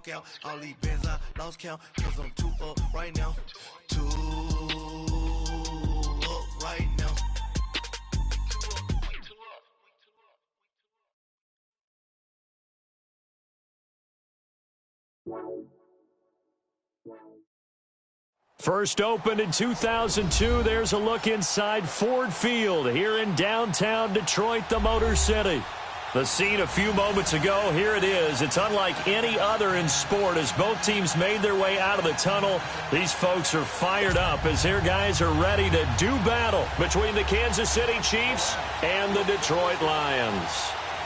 walk out. All these bands I lost count, cause I'm too up right now. Too up right now. First opened in 2002, there's a look inside Ford Field here in downtown Detroit, the Motor City. The scene a few moments ago, here it is. It's unlike any other in sport as both teams made their way out of the tunnel. These folks are fired up as their guys are ready to do battle between the Kansas City Chiefs and the Detroit Lions.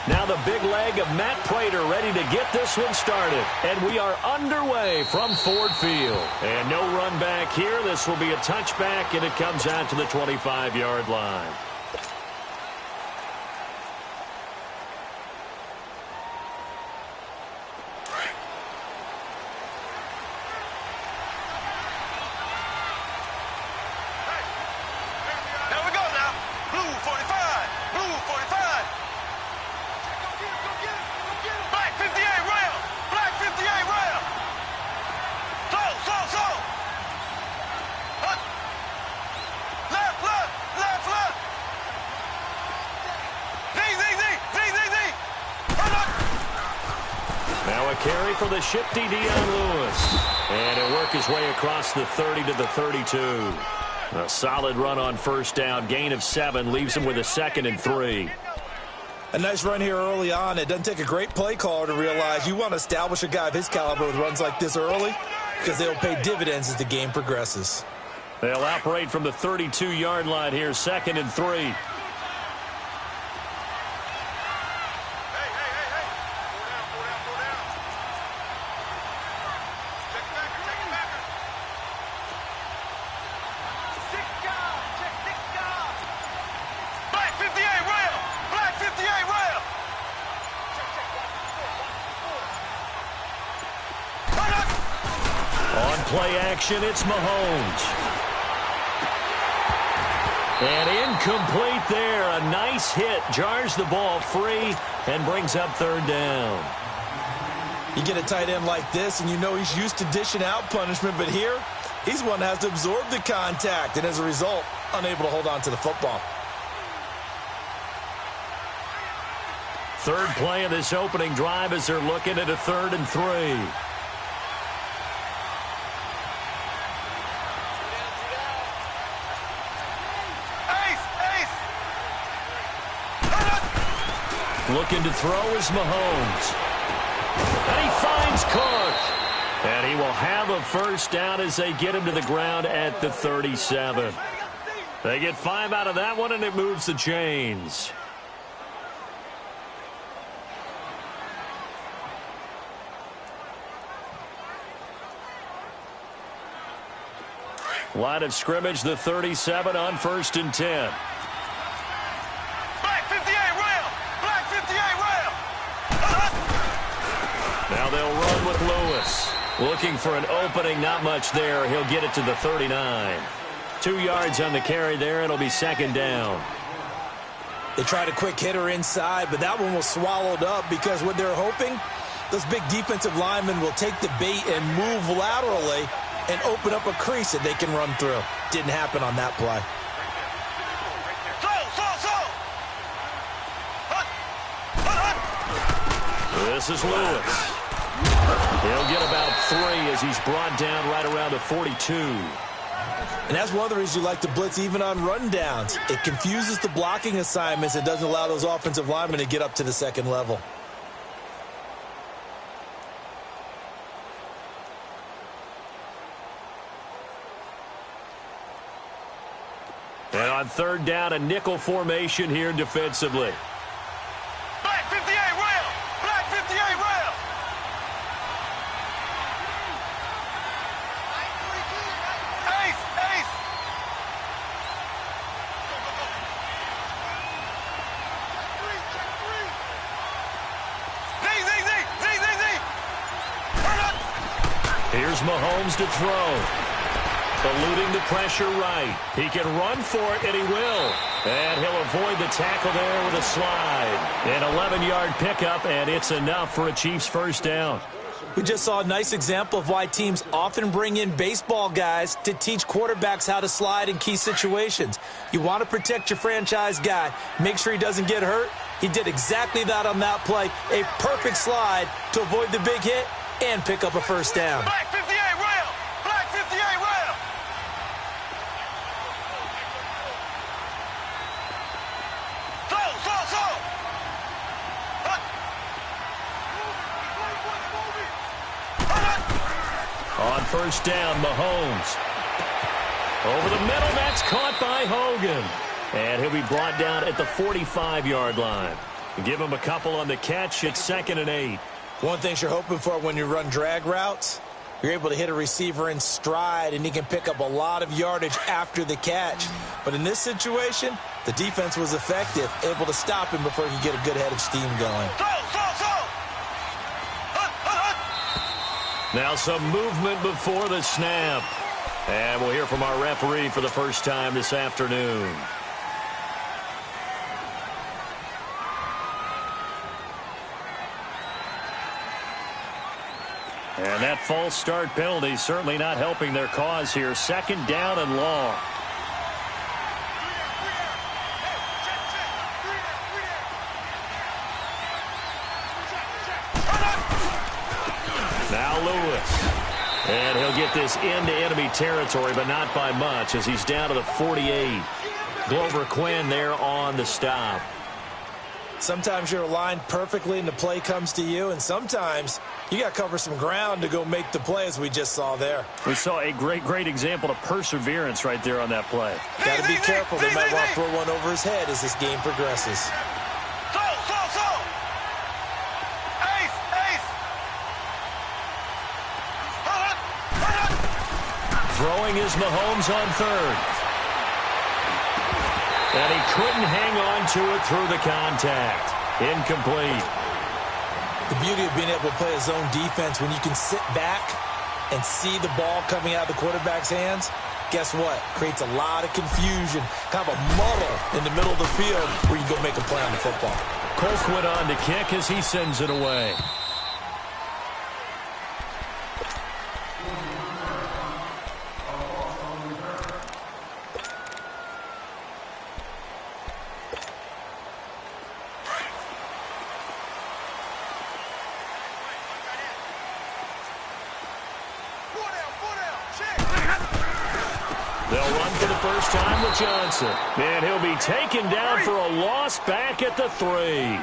Now the big leg of Matt Prater ready to get this one started. And we are underway from Ford Field. And no run back here. This will be a touchback, and it comes out to the 25-yard line. Carry for the shifty Dion Lewis. And he'll work his way across the 30 to the 32. A solid run on first down. Gain of 7 leaves him with a 2nd and 3. A nice run here early on. It doesn't take a great play caller to realize you want to establish a guy of his caliber with runs like this early because they'll pay dividends as the game progresses. They'll operate from the 32-yard line here. 2nd and 3. Play action, it's Mahomes. And incomplete there. A nice hit. Jars the ball free and brings up 3rd down. You get a tight end like this, and you know he's used to dishing out punishment, but here, he's one that has to absorb the contact, and as a result, unable to hold on to the football. Third play of this opening drive as they're looking at a 3rd and 3. Looking to throw is Mahomes. And he finds Cook. And he will have a first down as they get him to the ground at the 37. They get 5 out of that one, and it moves the chains. Line of scrimmage, the 37 on 1st and 10. Now they'll run with Lewis. Looking for an opening, not much there. He'll get it to the 39. 2 yards on the carry there. It'll be 2nd down. They tried a quick hitter inside, but that one was swallowed up because what they're hoping, those big defensive linemen will take the bait and move laterally and open up a crease that they can run through. Didn't happen on that play. This is Lewis. He'll get about 3 as he's brought down right around the 42. And that's one of the reasons you like to blitz even on rundowns. It confuses the blocking assignments and doesn't allow those offensive linemen to get up to the 2nd level. And on 3rd down, a nickel formation here defensively. Black 58 rail! Black 58 rail! Ace! Ace! Z! Here's Mahomes to throw. Eluding the pressure right. He can run for it, and he will. And he'll avoid the tackle there with a slide. An 11-yard pickup, and it's enough for a Chiefs first down. We just saw a nice example of why teams often bring in baseball guys to teach quarterbacks how to slide in key situations. You want to protect your franchise guy. Make sure he doesn't get hurt. He did exactly that on that play. A perfect slide to avoid the big hit and pick up a first down. Black 58 rail! Black 58 rail! Slow! On first down, Mahomes. Over the middle, that's caught by Hogan. And he'll be brought down at the 45-yard line. Give him a couple on the catch. It's 2nd and 8. One thing you're hoping for when you run drag routes, you're able to hit a receiver in stride, and he can pick up a lot of yardage after the catch. But in this situation, the defense was effective, able to stop him before he could get a good head of steam going. Now some movement before the snap. And we'll hear from our referee for the first time this afternoon. And that false start penalty certainly not helping their cause here. 2nd down and long. Now Lewis. And he'll get this into enemy territory, but not by much as he's down to the 48. Glover Quinn there on the stop. Sometimes you're aligned perfectly and the play comes to you, and sometimes you got to cover some ground to go make the play, as we just saw there. We saw a great example of perseverance right there on that play. Got to be careful. They might want to throw one over his head as this game progresses. Throwing is Mahomes on 3rd. And he couldn't hang on to it through the contact. Incomplete. The beauty of being able to play a zone defense when you can sit back and see the ball coming out of the quarterback's hands, guess what? Creates a lot of confusion, kind of a muddle in the middle of the field where you go make a play on the football. Colquitt on to kick as he sends it away. Johnson. And he'll be taken down for a loss back at the 3.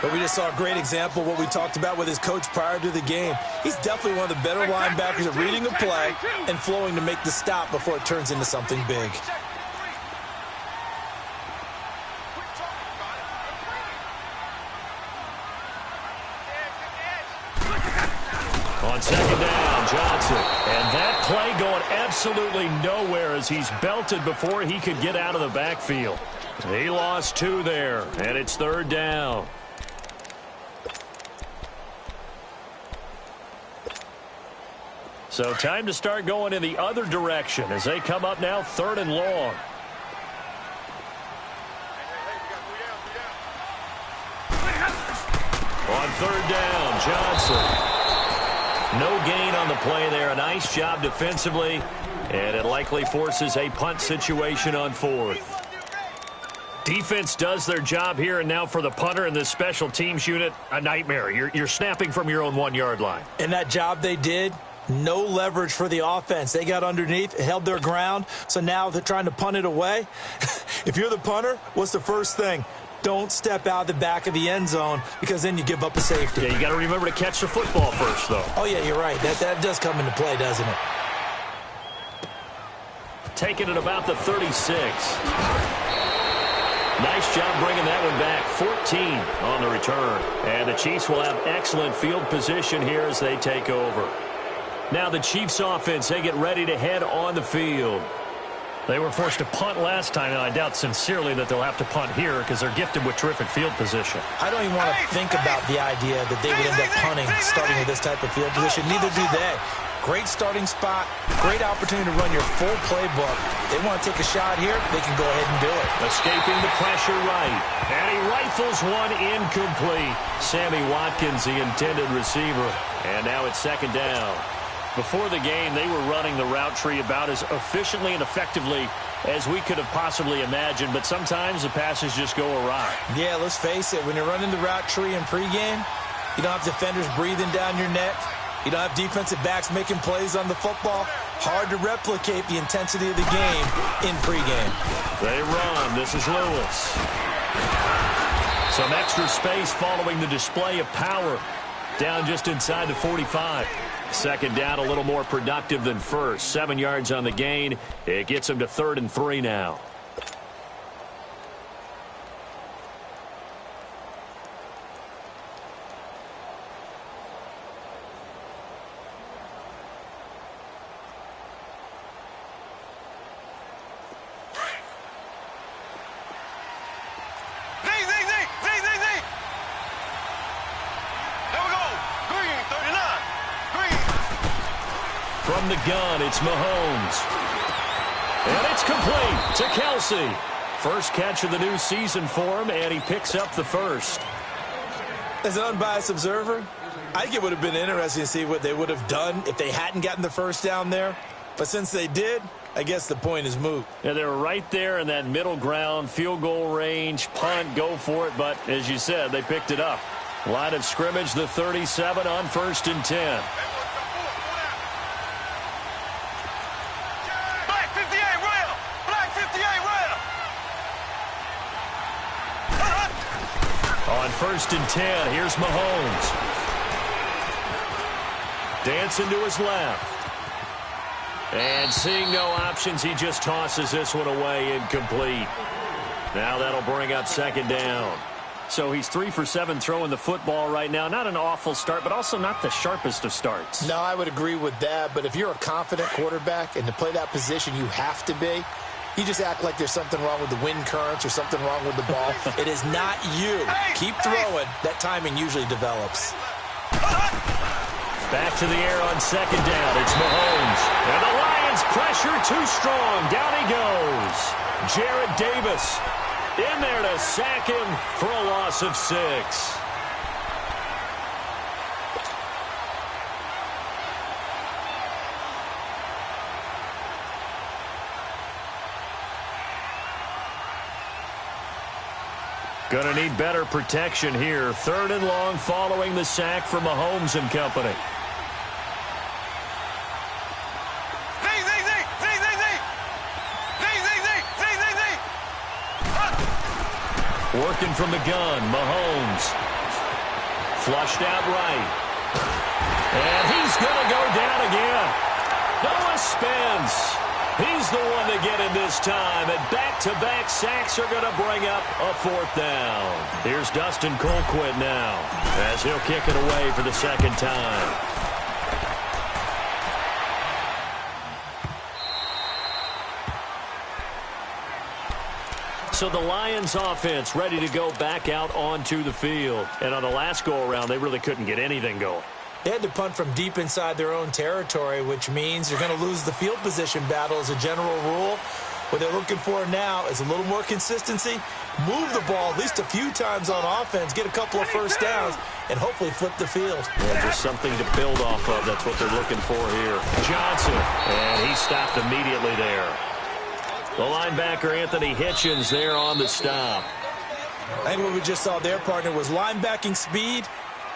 But we just saw a great example of what we talked about with his coach prior to the game. He's definitely one of the better linebackers at reading a play and flowing to make the stop before it turns into something big. On 2nd down, Johnson. And that play going absolutely nowhere as he's belted before he could get out of the backfield. He lost 2 there, and it's 3rd down. So time to start going in the other direction as they come up now 3rd and long. On 3rd down, Johnson. No gain on the play there. A nice job defensively, and it likely forces a punt situation on 4th. Defense does their job here, and now for the punter and this special teams unit, a nightmare. You're snapping from your own 1-yard line. And that job they did, no leverage for the offense. They got underneath, held their ground, so now they're trying to punt it away. If you're the punter, what's the first thing? Don't step out the back of the end zone because then you give up a safety. Yeah, you got to remember to catch the football first, though. Oh, yeah, you're right. That does come into play, doesn't it? Taking it about the 36. Nice job bringing that one back. 14 on the return. And the Chiefs will have excellent field position here as they take over. Now the Chiefs offense, they get ready to head on the field. They were forced to punt last time, and I doubt sincerely that they'll have to punt here because they're gifted with terrific field position. I don't even want to think about the idea that they would end up punting starting with this type of field position. Neither do they. great starting spot, great opportunity to run your full playbook. They want to take a shot here, they can go ahead and do it. Escaping the pressure right. And he rifles one incomplete. Sammy Watkins, the intended receiver. And now it's second down. Before the game, they were running the route tree about as efficiently and effectively as we could have possibly imagined, but sometimes the passes just go awry. Yeah, let's face it, when you're running the route tree in pregame, you don't have defenders breathing down your neck. You don't have defensive backs making plays on the football. Hard to replicate the intensity of the game in pregame. They run. This is Lewis. Some extra space following the display of power. Down just inside the 45. Second down, a little more productive than first. 7 yards on the gain. It gets him to 3rd and 3 now. From the gun, it's Mahomes. And it's complete to Kelsey. First catch of the new season for him, and he picks up the first. As an unbiased observer, I think it would have been interesting to see what they would have done if they hadn't gotten the first down there. But since they did, I guess the point is moot. Yeah, they were right there in that middle ground, field goal range, punt, go for it. But as you said, they picked it up. Line of scrimmage, the 37 on 1st and 10. On 1st and 10, here's Mahomes. Dancing to his left. And seeing no options, he just tosses this one away, incomplete. Now that'll bring up second down. So he's 3 for 7 throwing the football right now. Not an awful start, but also not the sharpest of starts. No, I would agree with that. But if you're a confident quarterback and to play that position, you have to be. You just act like there's something wrong with the wind currents or something wrong with the ball. It is not you. Keep throwing. That timing usually develops. Back to the air on second down. It's Mahomes. And the Lions pressure too strong. Down he goes. Jarrett Davis in there to sack him for a loss of 6. Gonna need better protection here. 3rd and long following the sack from Mahomes and company. Working from the gun, Mahomes. Flushed out right. And he's gonna go down again. Noah Spence. He's the one to get in this time, and back-to-back sacks are going to bring up a 4th down. Here's Dustin Colquitt now, as he'll kick it away for the second time. So the Lions offense ready to go back out onto the field. And on the last go-around, they really couldn't get anything going. They had to punt from deep inside their own territory, which means you're going to lose the field position battle as a general rule. What they're looking for now is a little more consistency, move the ball at least a few times on offense, get a couple of first downs, and hopefully flip the field. Yeah, just something to build off of. That's what they're looking for here. Johnson, and he stopped immediately there. The linebacker, Anthony Hitchens, there on the stop. I think what we just saw there, partner, was linebacking speed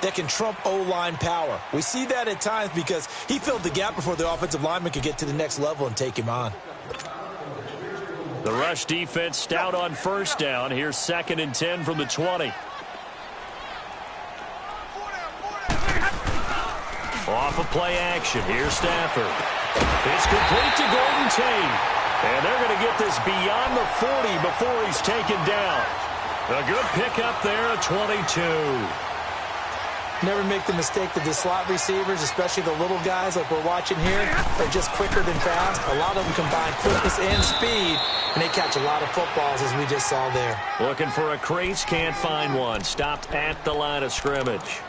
that can trump O-line power. We see that at times because he filled the gap before the offensive lineman could get to the next level and take him on. The rush defense stout on 1st down. Here's 2nd and 10 from the 20. Off of play action. Here's Stafford. It's complete to Golden Tate. And they're going to get this beyond the 40 before he's taken down. A good pickup there at 22. Never make the mistake that the slot receivers, especially the little guys like we're watching here, are just quicker than fast. A lot of them combine quickness and speed, and they catch a lot of footballs, as we just saw there. Looking for a crease, can't find one. Stopped at the line of scrimmage.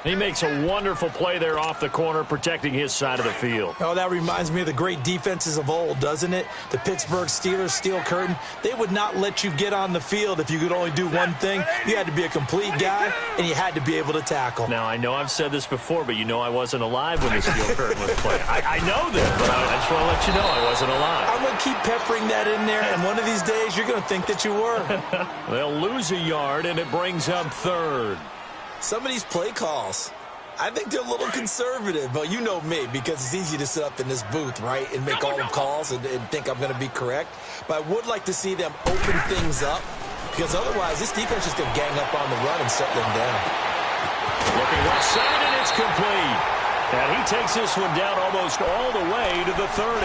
He makes a wonderful play there off the corner, protecting his side of the field. Oh, that reminds me of the great defenses of old, doesn't it? The Pittsburgh Steelers, steel curtain. They would not let you get on the field if you could only do one thing. You had to be a complete guy, and you had to be able to tackle. Now, I know I've said this before, but you know I wasn't alive when the steel curtain was playing. I know this, but I just want to let you know I wasn't alive. I'm going to keep peppering that in there, and one of these days you're going to think that you were. They'll lose a yard, and it brings up third. Some of these play calls, I think they're a little conservative, but you know me, because it's easy to sit up in this booth, right, and make all the calls and think I'm going to be correct. But I would like to see them open things up, because otherwise this defense is going to gang up on the run and shut them down. Looking left side, and it's complete. And he takes this one down almost all the way to the 30.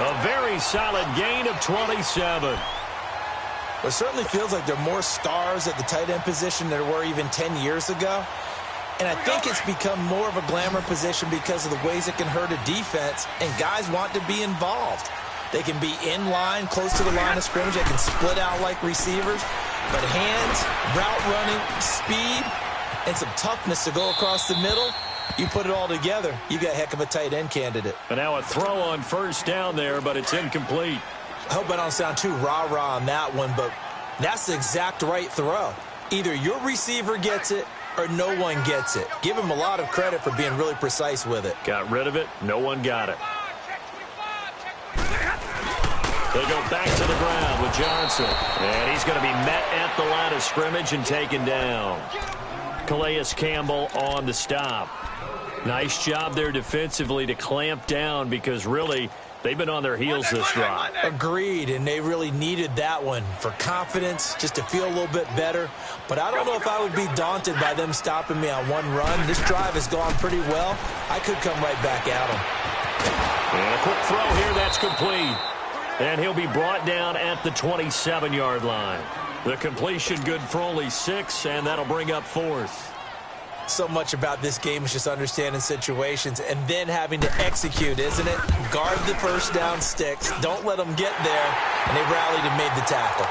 A very solid gain of 27. It certainly feels like there are more stars at the tight end position than there were even 10 years ago. And I think it's become more of a glamour position because of the ways it can hurt a defense, and guys want to be involved. They can be in line, close to the line of scrimmage. They can split out like receivers. But hands, route running, speed, and some toughness to go across the middle, you put it all together, you got a heck of a tight end candidate. And now a throw on first down there, but it's incomplete. I hope I don't sound too rah-rah on that one, but that's the exact right throw. Either your receiver gets it or no one gets it. Give him a lot of credit for being really precise with it. Got rid of it. No one got it. They go back to the ground with Johnson. And he's going to be met at the line of scrimmage and taken down. Calais Campbell on the stop. Nice job there defensively to clamp down, because really they've been on their heels this drive. Agreed, and they really needed that one for confidence, just to feel a little bit better. But I don't know if I would be daunted by them stopping me on one run. This drive has gone pretty well. I could come right back at them. And a quick throw here, that's complete. And he'll be brought down at the 27-yard line. The completion good for only 6, and that'll bring up fourth. So much about this game is just understanding situations and then having to execute, isn't it? Guard the first down sticks. Don't let them get there. And they rallied and made the tackle.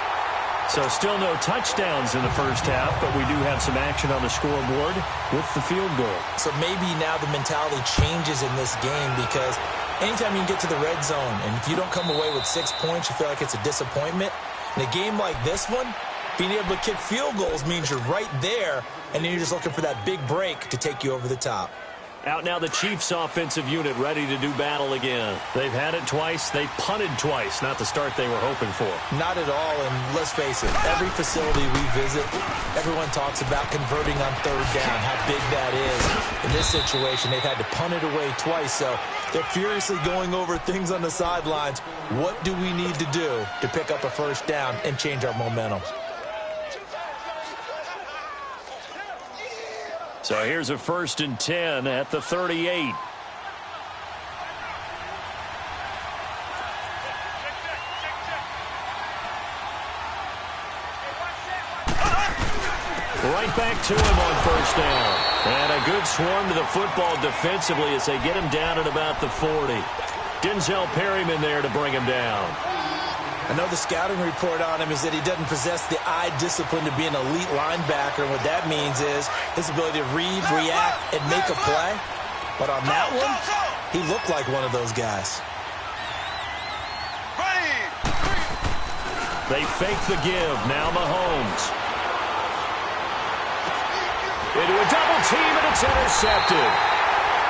So still no touchdowns in the first half, but we do have some action on the scoreboard with the field goal. So maybe now the mentality changes in this game, because anytime you can get to the red zone, and if you don't come away with 6 points, you feel like it's a disappointment. In a game like this one, being able to kick field goals means you're right there, and then you're just looking for that big break to take you over the top. Out now the Chiefs offensive unit ready to do battle again. They've had it twice. They've punted twice. Not the start they were hoping for. Not at all, and let's face it, every facility we visit, everyone talks about converting on third down, how big that is. In this situation, they've had to punt it away twice, so they're furiously going over things on the sidelines. What do we need to do to pick up a first down and change our momentum? So here's a 1st and 10 at the 38. Right back to him on first down. And a good swarm to the football defensively as they get him down at about the 40. Denzel Perryman there to bring him down. I know the scouting report on him is that he doesn't possess the eye discipline to be an elite linebacker. And what that means is his ability to read, react, and make a play. But on that one, he looked like one of those guys. They fake the give. Now Mahomes. Into a double team, and it's intercepted.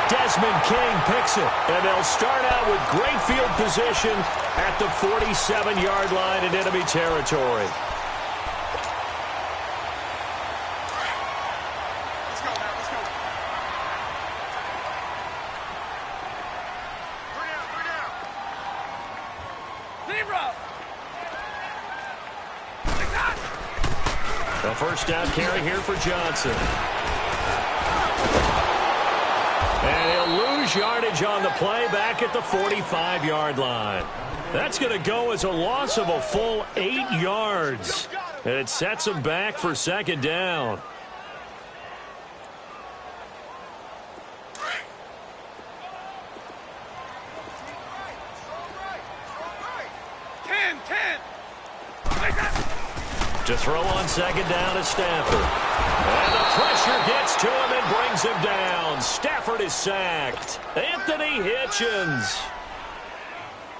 Desmond King picks it, and they'll start out with great field position at the 47-yard line in enemy territory. Let's go, man. Let's go. 3 down. 0. The first down carry here for Johnson. And he'll lose yardage on the play back at the 45-yard line. That's going to go as a loss of a full 8 yards. And it sets him back for second down. To throw on second down is Stafford. And the pressure gets to him and brings him down. Stafford is sacked. Anthony Hitchens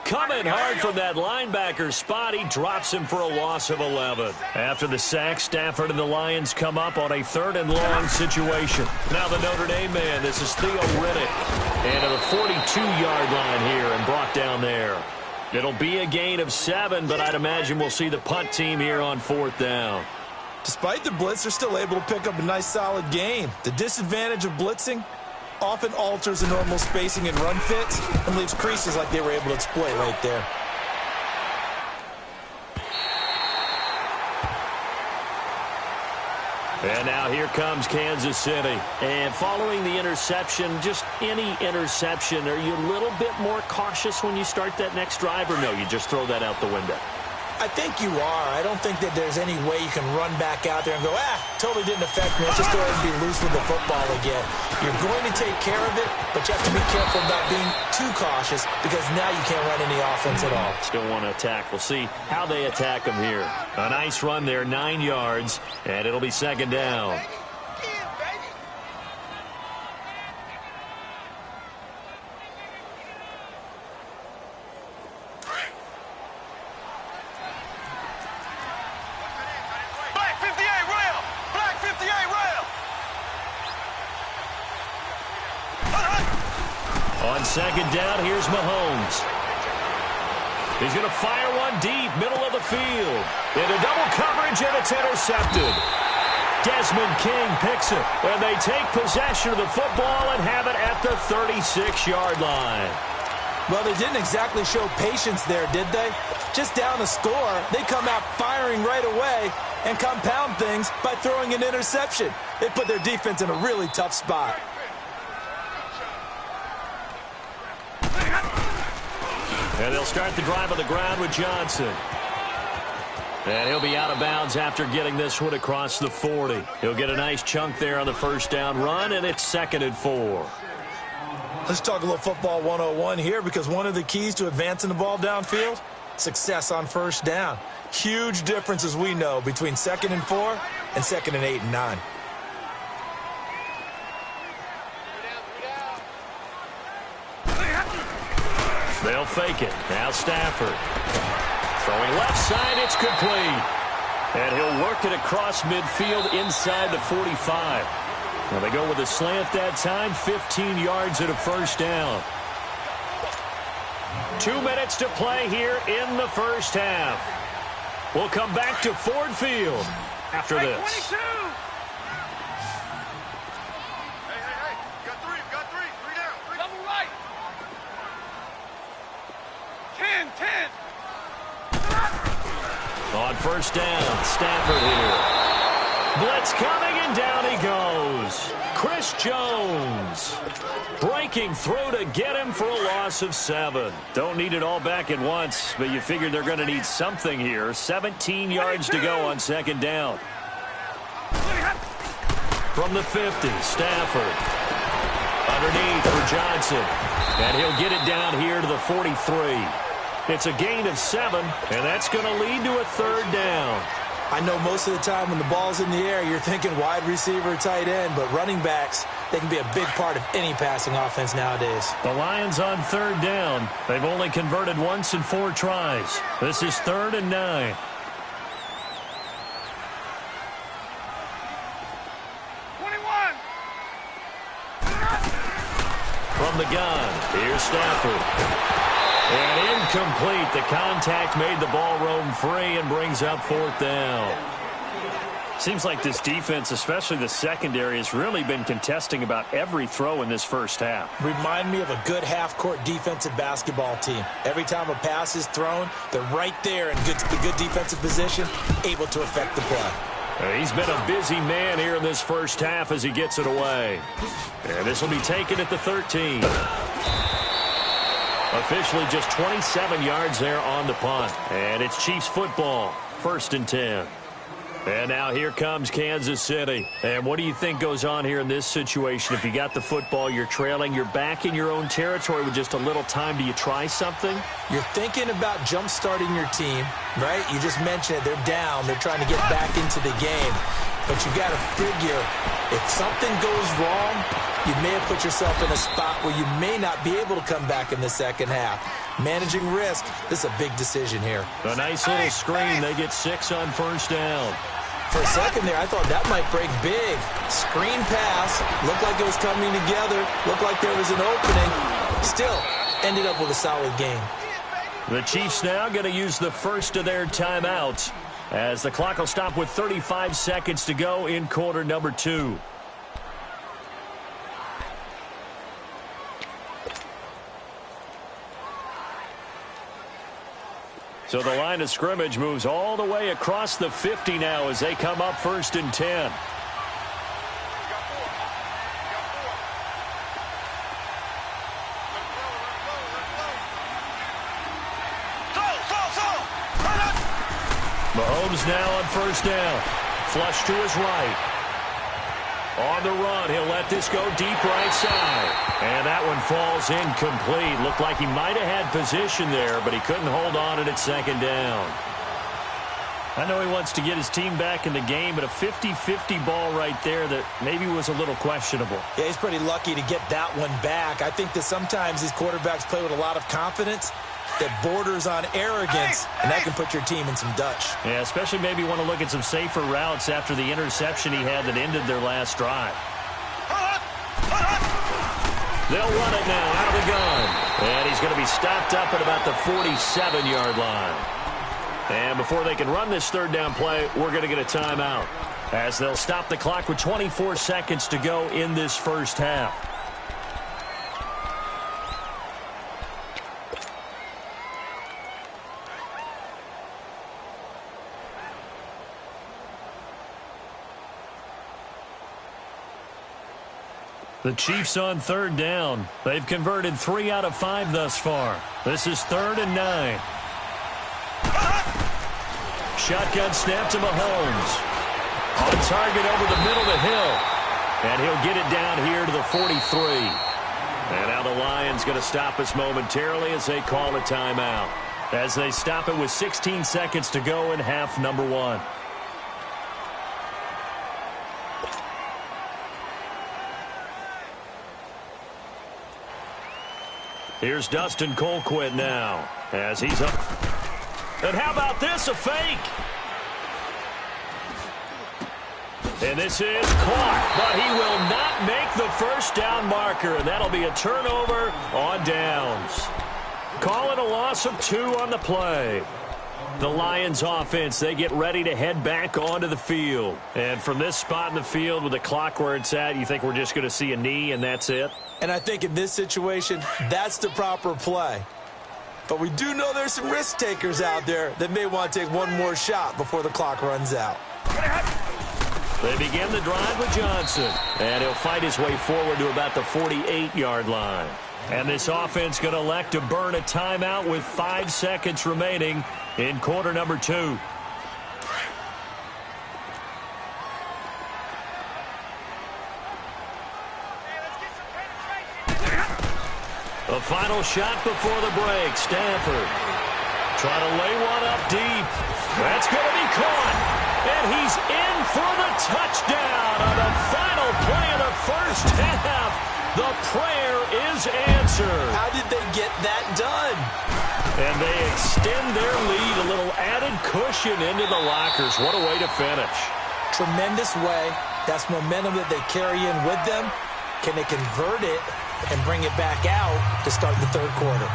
coming hard from that linebacker spot. He drops him for a loss of 11. After the sack, Stafford and the Lions come up on a 3rd and long situation. Now the Notre Dame man, this is Theo Riddick. And to the 42-yard line here and brought down there. It'll be a gain of 7, but I'd imagine we'll see the punt team here on 4th down. Despite the blitz, they're still able to pick up a nice, solid gain. The disadvantage of blitzing often alters the normal spacing and run fits and leaves creases like they were able to exploit right there. And now here comes Kansas City. And following the interception, just any interception, are you a little bit more cautious when you start that next drive, or no, you just throw that out the window? I think you are. I don't think that there's any way you can run back out there and go, totally didn't affect me. Let's just go ahead and be loose with the football again. You're going to take care of it, but you have to be careful about being too cautious because now you can't run any offense at all. Still want to attack. We'll see how they attack them here. A nice run there, 9 yards, and it'll be second down. On second down, here's Mahomes. He's going to fire one deep, middle of the field. Into double coverage, and it's intercepted. Desmond King picks it, and they take possession of the football and have it at the 36-yard line. Well, they didn't exactly show patience there, did they? Just down a score, they come out firing right away and compound things by throwing an interception. They put their defense in a really tough spot. And they'll start the drive on the ground with Johnson. And he'll be out of bounds after getting this one across the 40. He'll get a nice chunk there on the first down run, and it's 2nd and 4. Let's talk a little football 101 here, because one of the keys to advancing the ball downfield, success on first down. Huge difference, as we know, between 2nd and 4 and 2nd and 8 and 9. They'll fake it. Now Stafford. Throwing left side, it's complete. And he'll work it across midfield inside the 45. Now they go with a slant that time, 15 yards and a first down. 2 minutes to play here in the first half. We'll come back to Ford Field after this. 22. Hey. Got three. Three down. Double right. 10. On first down, Stafford here. Blitz coming, and down he goes. Chris Jones breaking through to get him for a loss of 7. Don't need it all back at once, but you figure they're going to need something here. 17 yards to go on second down. From the 50, Stafford. Underneath for Johnson. And he'll get it down here to the 43. It's a gain of 7, and that's going to lead to a 3rd down. I know most of the time when the ball's in the air, you're thinking wide receiver, tight end, but running backs, they can be a big part of any passing offense nowadays. The Lions on 3rd down. They've only converted once in 4 tries. This is 3rd and 9. From the gun, here's Stafford. And incomplete. The contact made the ball roam free and brings up 4th down. Seems like this defense, especially the secondary, has really been contesting about every throw in this first half. Remind me of a good half-court defensive basketball team. Every time a pass is thrown, they're right there in good defensive position, able to affect the play. He's been a busy man here in this first half as he gets it away. And this will be taken at the 13. Officially just 27 yards there on the punt. And it's Chiefs football, 1st and 10. And now here comes Kansas City. And what do you think goes on here in this situation? If you got the football, you're trailing, you're back in your own territory with just a little time. Do you try something? You're thinking about jump-starting your team, right? You just mentioned it. They're down. They're trying to get back into the game. But you got to figure, if something goes wrong, you may have put yourself in a spot where you may not be able to come back in the second half. Managing risk, this is a big decision here. A nice little screen. They get 6 on first down. For a second there, I thought that might break big. Screen pass. Looked like it was coming together. Looked like there was an opening. Still, ended up with a solid game. The Chiefs now going to use the first of their timeouts as the clock will stop with 35 seconds to go in quarter number 2. So the line of scrimmage moves all the way across the 50 now as they come up first and 10. Mahomes now on first down. Flush to his right. On the run, he'll let this go deep right side. And that one falls incomplete. Looked like he might have had position there, but he couldn't hold on at second down. I know he wants to get his team back in the game, but a 50-50 ball right there that maybe was a little questionable. Yeah, he's pretty lucky to get that one back. I think that sometimes these quarterbacks play with a lot of confidence that borders on arrogance, and that can put your team in some Dutch. Yeah, especially maybe want to look at some safer routes after the interception he had that ended their last drive. They'll run it now out of the gun. And he's going to be stopped up at about the 47-yard line. And before they can run this third down play, we're going to get a timeout, as they'll stop the clock with 24 seconds to go in this first half. The Chiefs on third down. They've converted 3 out of 5 thus far. This is 3rd and 9. Shotgun snap to Mahomes. On target over the middle to Hill. And he'll get it down here to the 43. And now the Lions going to stop us momentarily as they call a timeout, as they stop it with 16 seconds to go in half number 1. Here's Dustin Colquitt now as he's up. And how about this, a fake? And this is caught, but he will not make the first down marker, and that'll be a turnover on downs. Call it a loss of 2 on the play. The Lions offense, they get ready to head back onto the field. And from this spot in the field with the clock where it's at, you think we're just going to see a knee and that's it? And I think in this situation, that's the proper play. But we do know there's some risk takers out there that may want to take one more shot before the clock runs out. They begin the drive with Johnson, and he'll fight his way forward to about the 48-yard line. And this offense going to elect to burn a timeout with 5 seconds remaining in quarter number 2. The final shot before the break. Stafford trying to lay one up deep. That's going to be caught. And he's in for the touchdown on the final play of the first half. The prayer is answered. How did they get that done? And they extend their lead, a little added cushion into the lockers. What a way to finish. Tremendous way. That's momentum that they carry in with them. Can they convert it and bring it back out to start the third quarter?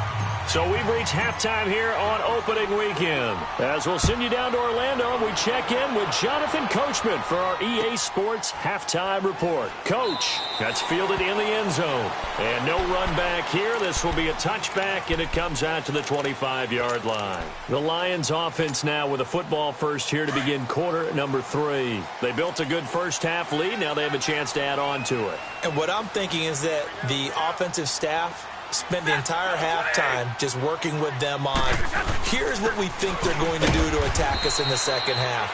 So we've reached halftime here on opening weekend. As we'll send you down to Orlando, and we check in with Jonathan Coachman for our EA Sports Halftime Report. Coach, that's fielded in the end zone. And no run back here. This will be a touchback, and it comes out to the 25-yard line. The Lions offense now with a football first here to begin quarter number 3. They built a good first half lead. Now they have a chance to add on to it. And what I'm thinking is that the offensive staff spent the entire halftime just working with them on, here's what we think they're going to do to attack us in the second half.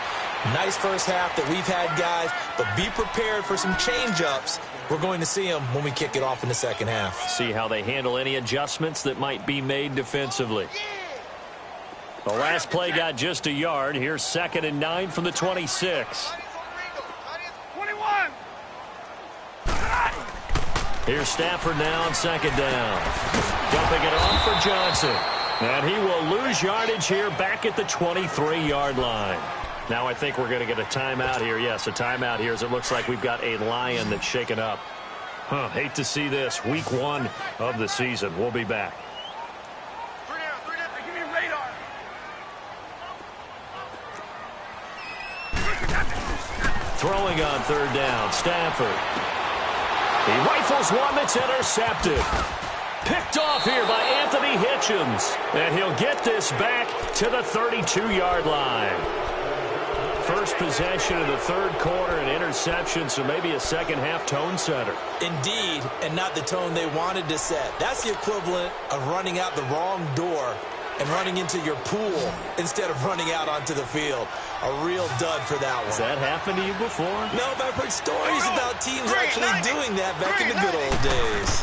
Nice first half that we've had, guys, but be prepared for some change-ups. We're going to see them when we kick it off in the second half. See how they handle any adjustments that might be made defensively. The last play got just a yard. Here's 2nd and 9 from the 26. 21. Here's Stafford now on 2nd down. Dumping it off for Johnson. And he will lose yardage here back at the 23-yard line. Now I think we're going to get a timeout here. Yes, a timeout here as it looks like we've got a Lion that's shaken up. Hate to see this. Week 1 of the season. We'll be back. 3 down. Give me a radar. Throwing on 3rd down, Stafford. He rifles one that's intercepted. Picked off here by Anthony Hitchens. And he'll get this back to the 32-yard line. First possession of the 3rd quarter, an interception, so maybe a second-half tone setter. Indeed, and not the tone they wanted to set. That's the equivalent of running out the wrong door and running into your pool instead of running out onto the field. A real dud for that one. Has that happened to you before? No, but I've heard stories about teams actually doing that back in the good old days.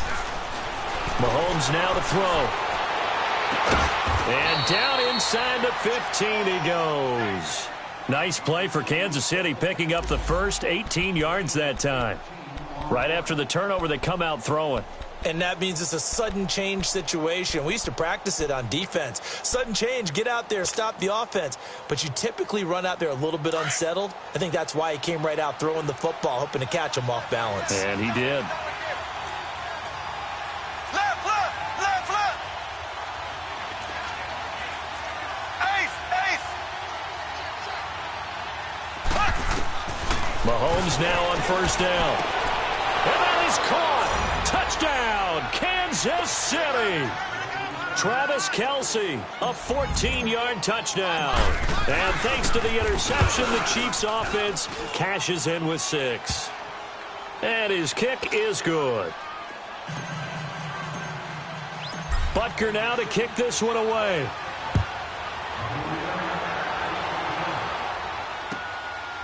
Mahomes now to throw. And down inside the 15 he goes. Nice play for Kansas City, picking up the first 18 yards that time. Right after the turnover, they come out throwing. And that means it's a sudden change situation. We used to practice it on defense. Sudden change, get out there, stop the offense. But you typically run out there a little bit unsettled. I think that's why he came right out throwing the football, hoping to catch him off balance. And he did. Left. Ace. Mahomes now on 1st down. And that is caught. Touchdown, Kansas City. Travis Kelce, a 14-yard touchdown. And thanks to the interception, the Chiefs offense cashes in with 6. And his kick is good. Butker now to kick this one away.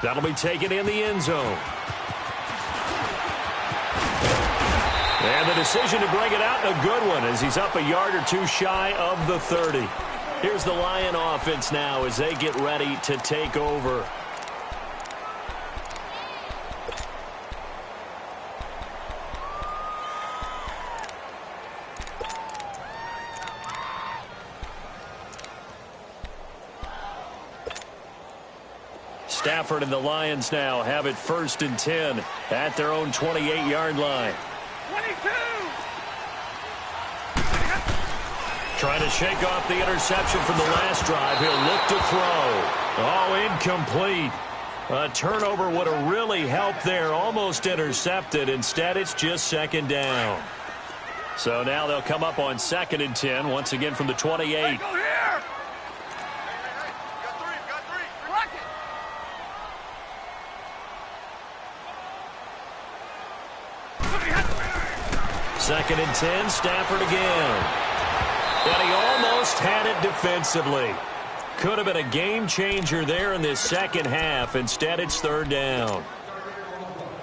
That'll be taken in the end zone. And the decision to bring it out, a good one, as he's up a yard or two shy of the 30. Here's the Lion offense now as they get ready to take over. Stafford and the Lions now have it 1st and 10 at their own 28-yard line. 22. Trying to shake off the interception from the last drive. He'll look to throw. Oh, incomplete. A turnover would have really helped there. Almost intercepted. Instead, it's just 2nd down. So now they'll come up on 2nd and 10, once again from the 28. Hey, go here. Got three. Block it. Second and 10, Stafford again. And he almost had it defensively. Could have been a game changer there in this second half. Instead, it's 3rd down.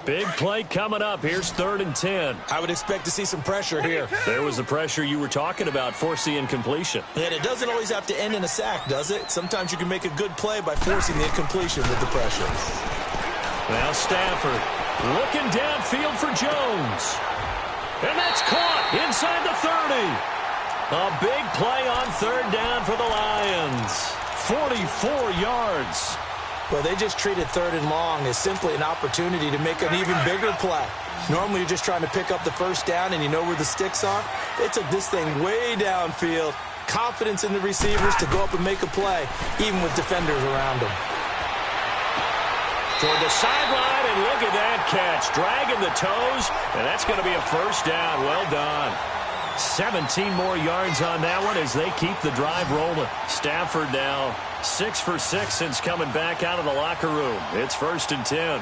Big play coming up. Here's 3rd and 10. I would expect to see some pressure here. There was the pressure you were talking about, force the incompletion. And it doesn't always have to end in a sack, does it? Sometimes you can make a good play by forcing the incompletion with the pressure. Now Stafford looking downfield for Jones. And that's caught inside the 30. A big play on 3rd down for the Lions. 44 yards. Well, they just treated 3rd and long as simply an opportunity to make an even bigger play. Normally, you're just trying to pick up the 1st down and you know where the sticks are. They took this thing way downfield. Confidence in the receivers to go up and make a play, even with defenders around them. Toward the sideline, and look at that catch. Dragging the toes, and that's going to be a 1st down. Well done. 17 more yards on that one as they keep the drive rolling. Stafford now 6 for 6 since coming back out of the locker room. It's 1st and 10.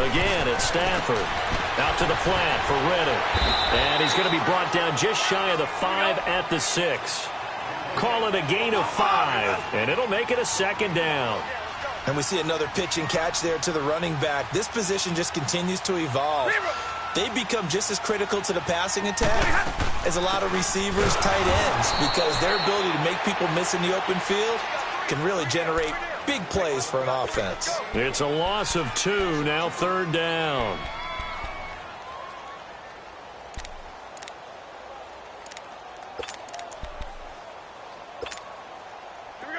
Again, it's Stafford. Out to the flat for Reddick. And he's going to be brought down just shy of the 5 at the 6. Call it a gain of 5, and it'll make it a second down. And we see another pitch and catch there to the running back. This position just continues to evolve. They become just as critical to the passing attack as a lot of receivers, tight ends, because their ability to make people miss in the open field can really generate big plays for an offense. It's a loss of 2, now third down.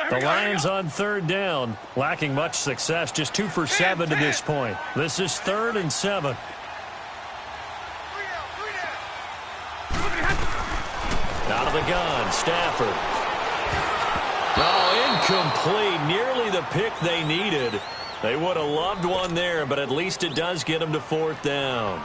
The Lions on third down, lacking much success, just 2 for 7 to this point. This is 3rd and 7. Out of the gun, Stafford. Oh, incomplete. Nearly the pick they needed. They would have loved one there, but at least it does get them to 4th down.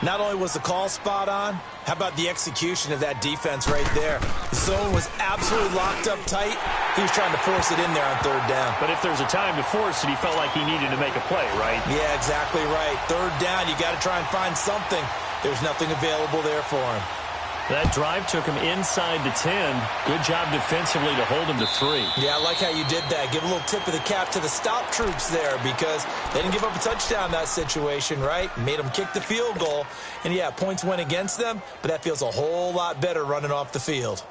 Not only was the call spot on, how about the execution of that defense right there? The zone was absolutely locked up tight. He was trying to force it in there on 3rd down. But if there's a time to force it, he felt like he needed to make a play, right? Yeah, exactly right. 3rd down, you got to try and find something. There's nothing available there for him. That drive took him inside the 10. Good job defensively to hold him to 3. Yeah, I like how you did that. Give a little tip of the cap to the stop troops there because they didn't give up a touchdown in that situation, right? Made them kick the field goal. And, yeah, points went against them, but that feels a whole lot better running off the field.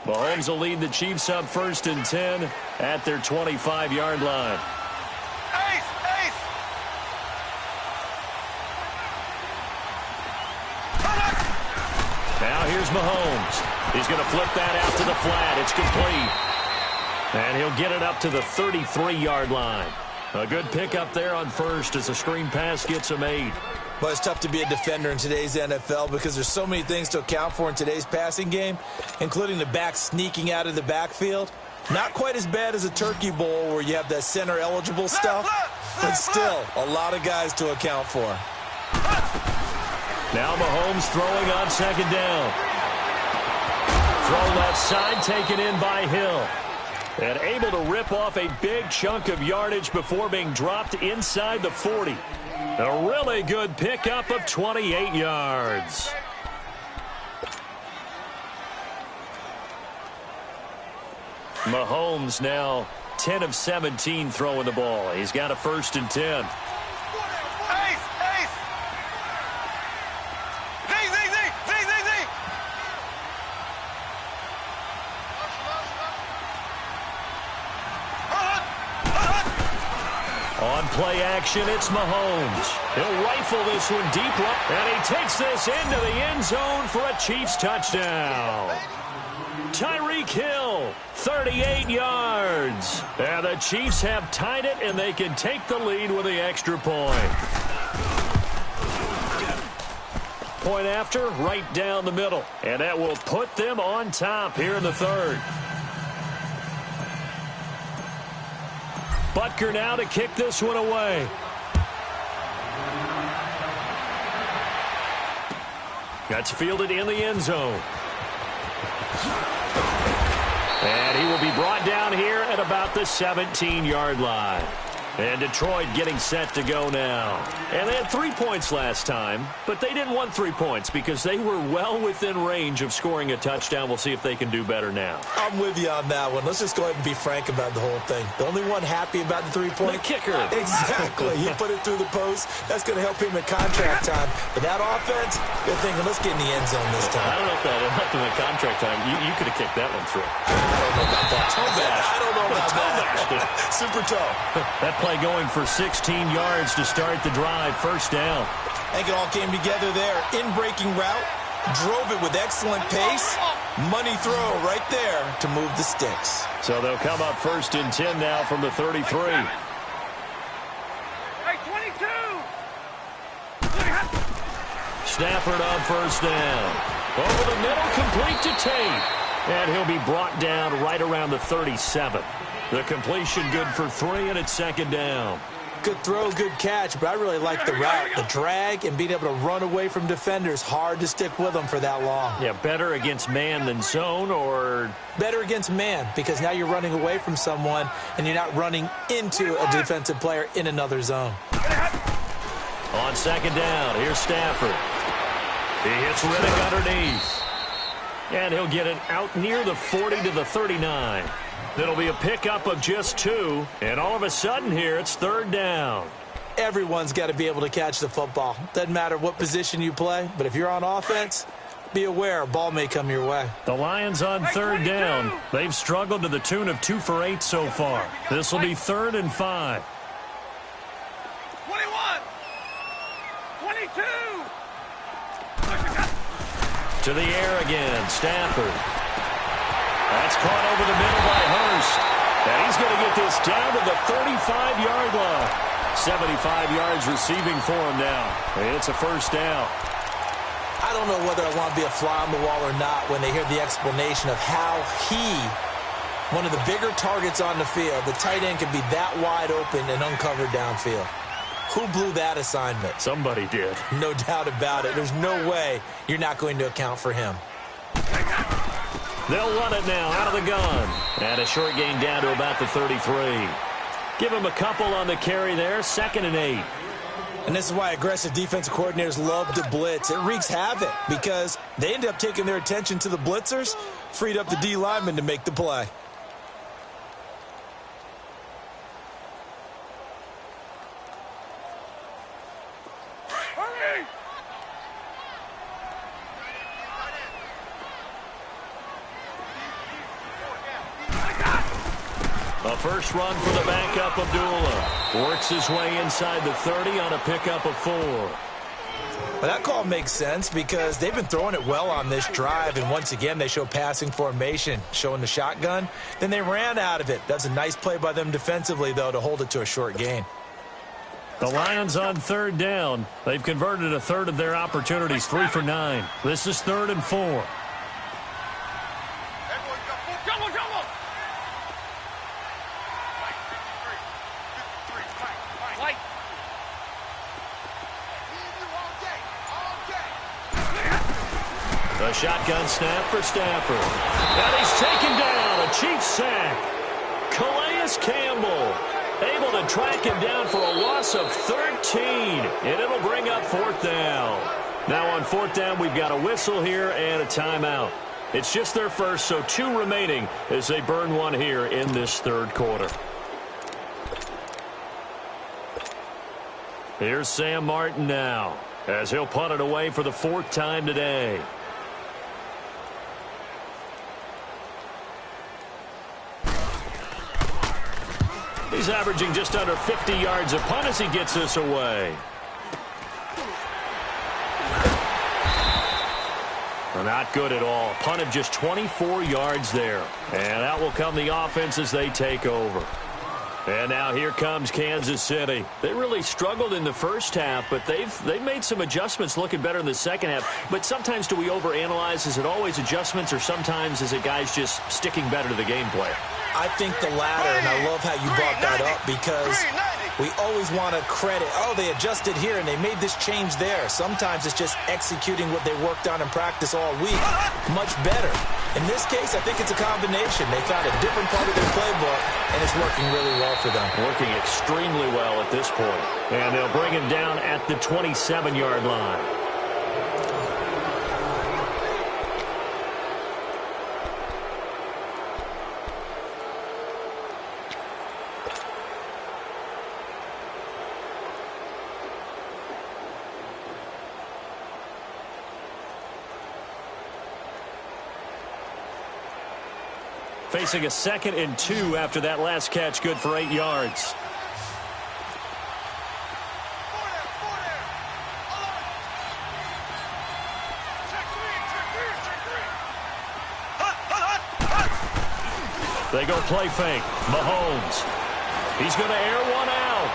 Mahomes will lead the Chiefs up 1st and 10 at their 25-yard line. Now here's Mahomes. He's going to flip that out to the flat. It's complete. And he'll get it up to the 33-yard line. A good pickup there on 1st as the screen pass gets him 8. Well, it's tough to be a defender in today's NFL because there's so many things to account for in today's passing game, including the back sneaking out of the backfield. Not quite as bad as a turkey bowl where you have that center-eligible stuff, but still a lot of guys to account for. Now Mahomes throwing on 2nd down. Throw left side, taken in by Hill. And able to rip off a big chunk of yardage before being dropped inside the 40. A really good pickup of 28 yards. Mahomes now 10 of 17 throwing the ball. He's got a 1st and 10. On play action, it's Mahomes. He'll rifle this one deep right, and he takes this into the end zone for a Chiefs touchdown. Tyreek Hill, 38 yards. And the Chiefs have tied it, and they can take the lead with the extra point. Point after, right down the middle. And that will put them on top here in the 3rd. Butker now to kick this one away. That's fielded in the end zone. And he will be brought down here at about the 17-yard line. And Detroit getting set to go now. And they had 3 points last time, but they didn't want 3 points because they were well within range of scoring a touchdown. We'll see if they can do better now. I'm with you on that one. Let's just go ahead and be frank about the whole thing. The only one happy about the 3-point? The kicker. Exactly. He put it through the post. That's going to help him in contract time. But that offense, they're thinking, let's get in the end zone this time. I don't know if that helped him in contract time. You could have kicked that one through. I don't know about that. I don't know about that. Super toe. That play going for 16 yards to start the drive. 1st down. I think it all came together there. In-breaking route. Drove it with excellent pace. Money throw right there to move the sticks. So they'll come up 1st and 10 now from the 33. Hey, 22! Stafford on 1st down. Over the middle, complete to Tate. And he'll be brought down right around the 37. The completion good for 3, and it's 2nd down. Good throw, good catch, but I really like the route. The drag and being able to run away from defenders. Hard to stick with them for that long. Yeah, better against man than zone, or? Better against man, because now you're running away from someone and you're not running into a defensive player in another zone. On 2nd down, here's Stafford. He hits Riddick underneath. And he'll get it out near the 40 to the 39. It'll be a pickup of just 2. And all of a sudden here, it's 3rd down. Everyone's got to be able to catch the football. Doesn't matter what position you play, but if you're on offense, be aware a ball may come your way. The Lions on 3rd down. They've struggled to the tune of 2 for 8 so far. This will be 3rd and 5. 21. 22. To the air again, Stafford. That's caught over the middle by Hurst. And he's going to get this down to the 35-yard line. 75 yards receiving for him now. It's a 1st down. I don't know whether I want to be a fly on the wall or not when they hear the explanation of how one of the bigger targets on the field, the tight end could be that wide open and uncovered downfield. Who blew that assignment? Somebody did. No doubt about it. There's no way you're not going to account for him. They'll run it now out of the gun. And a short gain down to about the 33. Give him a couple on the carry there. 2nd and 8. And this is why aggressive defensive coordinators love to blitz. It wreaks havoc because they end up taking their attention to the blitzers, freed up the D lineman to make the play. Hurry! A first run for the backup, Abdullah. Works his way inside the 30 on a pickup of 4. Well, that call makes sense because they've been throwing it well on this drive, and once again they show passing formation, showing the shotgun. Then they ran out of it. That's a nice play by them defensively, though, to hold it to a short gain. The Lions on 3rd down. They've converted a third of their opportunities, 3 for 9. This is 3rd and 4. A shotgun snap for Stafford. And he's taken down. A Chiefs sack. Calais Campbell able to track him down for a loss of 13. And it'll bring up 4th down. Now on 4th down, we've got a whistle here and a timeout. It's just their first, so 2 remaining as they burn one here in this 3rd quarter. Here's Sam Martin now as he'll punt it away for the 4th time today. He's averaging just under 50 yards a punt as he gets this away. Not good at all. Punt of just 24 yards there. And that will come the offense as they take over. And now here comes Kansas City. They really struggled in the first half, but they've made some adjustments looking better in the second half. But sometimes do we overanalyze? Is it always adjustments, or sometimes is it guys just sticking better to the game plan? I think the latter, and I love how you brought that up because we always want to credit, oh, they adjusted here and they made this change there. Sometimes it's just executing what they worked on in practice all week much better. In this case, I think it's a combination. They found a different part of their playbook, and it's working really well for them. Working extremely well at this point. And they'll bring him down at the 27-yard line. Facing a 2nd and 2 after that last catch, good for 8 yards. They go play fake. Mahomes. He's going to air one out.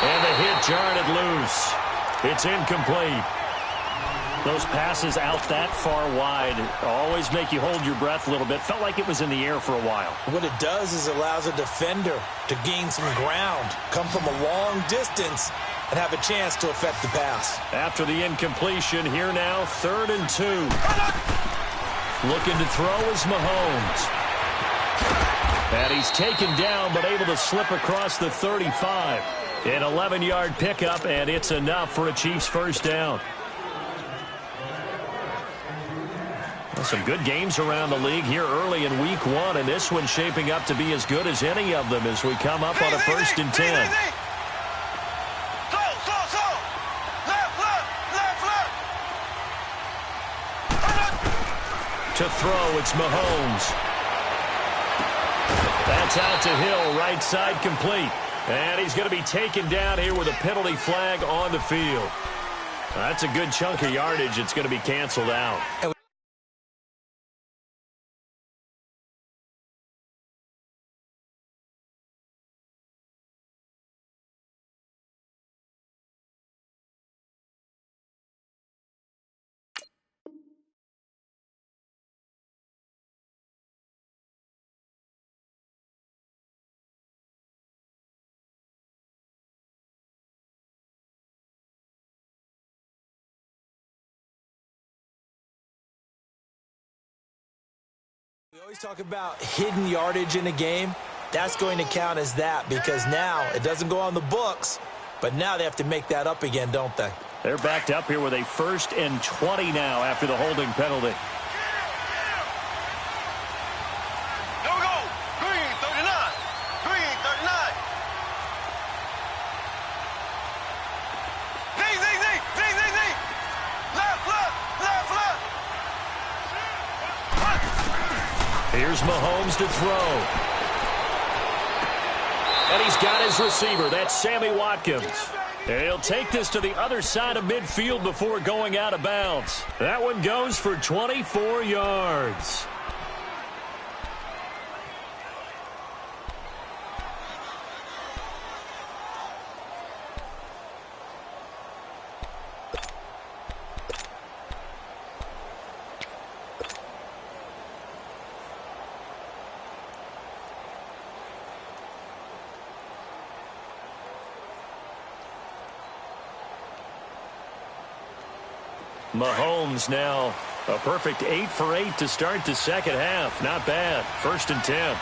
And the hit jarred it loose. It's incomplete. Those passes out that far wide always make you hold your breath a little bit. Felt like it was in the air for a while. What it does is it allows a defender to gain some ground, come from a long distance, and have a chance to affect the pass. After the incompletion, here now, 3rd and 2. Looking to throw is Mahomes. And he's taken down, but able to slip across the 35. An 11-yard pickup, and it's enough for a Chiefs 1st down. Some good games around the league here early in week 1, and this one's shaping up to be as good as any of them as we come up on a 1st and 10. To throw, it's Mahomes. That's out to Hill, right side complete. And he's going to be taken down here with a penalty flag on the field. That's a good chunk of yardage. It's going to be canceled out. We always talk about hidden yardage in a game. That's going to count as that because now it doesn't go on the books, but now they have to make that up again, don't they? They're backed up here with a 1st and 20 now after the holding penalty. Here we go. Green 39. Green 39. Z. Left. Here's Mahomes to throw. And he's got his receiver. That's Sammy Watkins. And he'll take this to the other side of midfield before going out of bounds. That one goes for 24 yards. Mahomes now a perfect 8 for 8 to start the second half. Not bad. 1st and 10.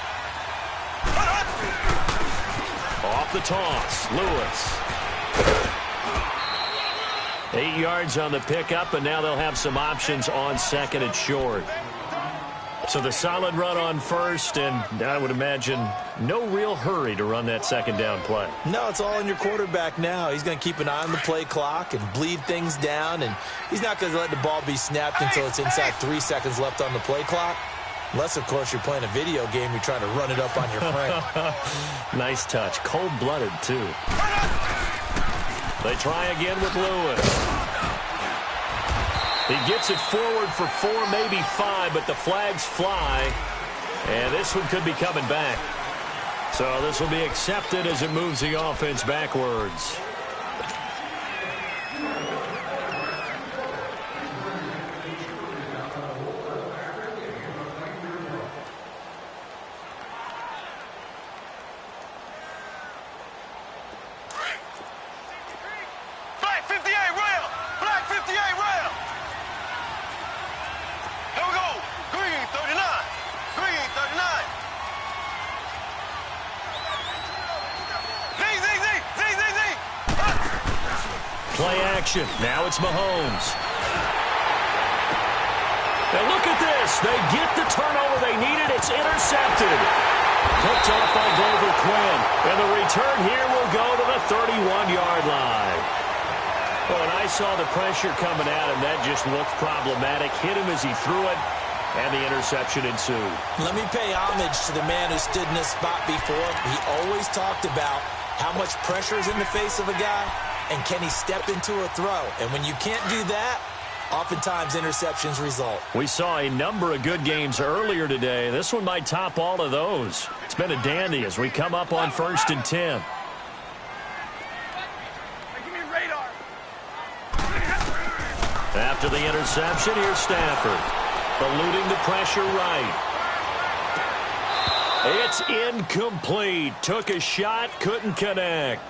Off the toss. Lewis. 8 yards on the pickup, and now they'll have some options on 2nd and short. So the solid run on 1st, and I would imagine no real hurry to run that 2nd down play. No, it's all on your quarterback now. He's going to keep an eye on the play clock and bleed things down, and he's not going to let the ball be snapped until it's inside 3 seconds left on the play clock. Unless, of course, you're playing a video game, you're trying to run it up on your frame. Nice touch. Cold-blooded, too. They try again with Lewis. He gets it forward for 4, maybe 5, but the flags fly. And this one could be coming back. So this will be accepted as it moves the offense backwards. Black 58 rail. Black 58 rail. Here we go. Green 39. Green 39. Z. Play action. Now it's Mahomes. And look at this. They get the turnover they needed. It's intercepted. Picked off by Glover Quinn. And the return here will go to the 31-yard line. Well, and I saw the pressure coming at him. That just looked problematic. Hit him as he threw it, and the interception ensued. Let me pay homage to the man who stood in this spot before. He always talked about how much pressure is in the face of a guy, and can he step into a throw? And when you can't do that, oftentimes interceptions result. We saw a number of good games earlier today. This one might top all of those. It's been a dandy as we come up on 1st and 10. After the interception, here's Stafford. Eluding the pressure right. It's incomplete. Took a shot, couldn't connect.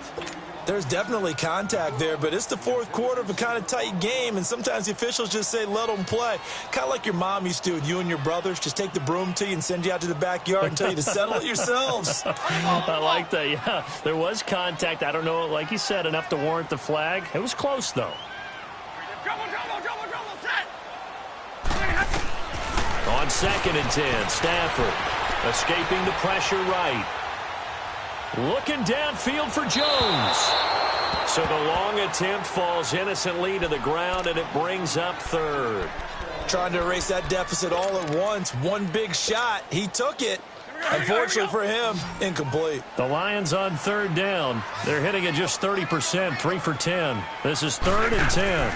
There's definitely contact there, but it's the 4th quarter of a kind of tight game, and sometimes the officials just say, let them play. Kind of like your mom used to with you and your brothers. Just take the broom to you and send you out to the backyard and tell you to settle it yourselves. I like that, yeah. There was contact. I don't know, like you said, enough to warrant the flag. It was close, though. On 2nd and 10, Stafford escaping the pressure right. Looking downfield for Jones. So the long attempt falls innocently to the ground, and it brings up 3rd. Trying to erase that deficit all at once. One big shot. He took it. Unfortunately for him, incomplete. The Lions on 3rd down. They're hitting at just 30%, 3 for 10. This is 3rd and 10.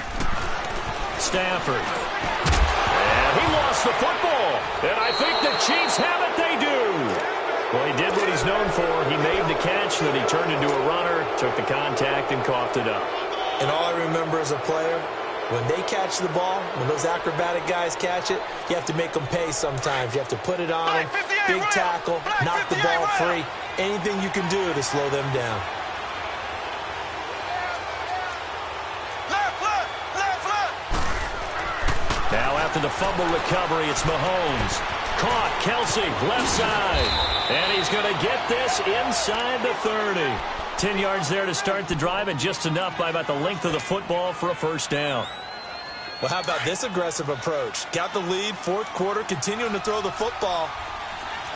Stafford. And he lost the football. And I think the Chiefs have it. They do. Well, he did what he's known for. He made the catch, then he turned into a runner, took the contact, and coughed it up. And all I remember as a player, when they catch the ball, when those acrobatic guys catch it, you have to make them pay sometimes. You have to put it on them, big tackle, knock the ball free. Anything you can do to slow them down. Now after the fumble recovery, it's Mahomes. Caught, Kelsey, left side. And he's going to get this inside the 30. 10 yards there to start the drive, and just enough by about the length of the football for a 1st down. Well, how about this aggressive approach? Got the lead, 4th quarter, continuing to throw the football.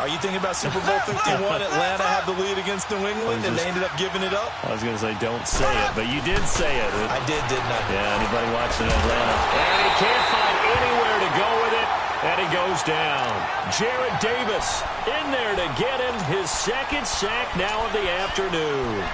Are you thinking about Super Bowl 51? Atlanta had the lead against New England, and they ended up giving it up? I was going to say, don't say it, but you did say it. I did, didn't I? Yeah, anybody watching Atlanta. And he can't find anywhere to go with it, and he goes down. Jarrett Davis in there to get him his 2nd sack now of the afternoon.